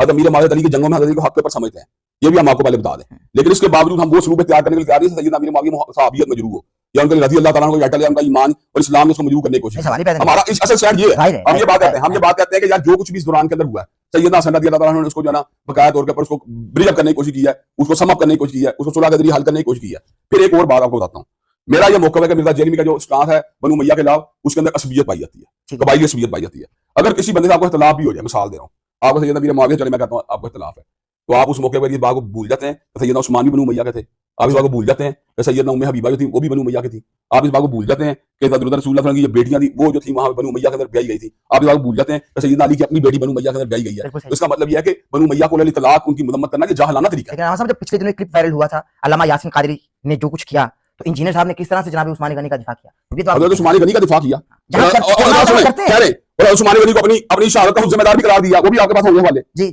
हज़रत अमीर माविया अली की जंगों में हज़रत अली को हक के ऊपर समझते हैं, ये भी हम आपको पहले बता दें। लेकिन इसके बावजूद हम वो सलूक तैयार करने के लिए तैयार नहीं, सैयदना अमीर माविया सहाबियत मजरूह हो या उनके रज़ी अल्लाह तआला अन्हु को टाइटल या उनका ईमान और इस्लाम में उसको मजरूह करने की कोशिश है। हमारा इस असल स्टैंड ये है, हम ये बात कहते हैं कि यार जो कुछ भी इस दौरान के अंदर हुआ है, सैयदना हसन रज़ी अल्लाह तआला अन्हु ने उसको जो है ना बकाया तौर पर उसको ब्रिज अप करने की कोशिश की है, उसको सम अप करने की कोशिश की है, उसको सुलह के जरिए हल करने की कोशिश की है। फिर एक और बात आपको बताता हूँ, मेरा ये मौक़िफ़ है कि मिर्ज़ा जेलमी का जो स्टांस है बनु उमय्या के खिलाफ, उसके अंदर असबियत पाई जाती है, कबाइली असबियत पाई जाती है। अगर किसी बंदे से आपको इख्तिलाफ भी हो जाए, मिसाल दे रहा हूँ, आपको सैयदना अमीर माविया चले मैं कहता हूँ आपको इख्तिलाफ है, तो आप उस मौके पर इस बात को भूल जाते हैं कि सैयदना उस्मान भी बनु उमय्या के थे। आप इस बात को भूल जाते हैं कि सैयदना उम्मे हबीबा जो थी वो भी बनु उमय्या की थी। आप इस बात को भूल जाते हैं कि हज़रत रसूलुल्लाह सल्लल्लाहु अलैहि वसल्लम की जो बेटियां थी वो जो थी वहां बनु उमय्या के अंदर ब्याही गई थी। आप इस बात को भूल जाते हैं कि सैयदना अली की अपनी बेटी बनु उमय्या के अंदर ब्याही गई है। तो इसका मतलब यह है कि बनु उमय्या को तलाक उनकी मजम्मत करना ये जाहिलाना तरीका है। लेकिन जब पिछले दिनों एक क्लिप वायरल हुआ था, अल्लामा यासीन कादरी ने जो कुछ किया, तो इंजीनियर साहब ने किस तरह से जनाब उस्मानी गनी का दिफा किया? हज़रत उस्मानी गनी का दिफा किया जहां और उस्मानी गनी को अपनी शहादत का जिम्मेदार भी करार दिया, वो भी आपके पास होंगे वाले। जी जी।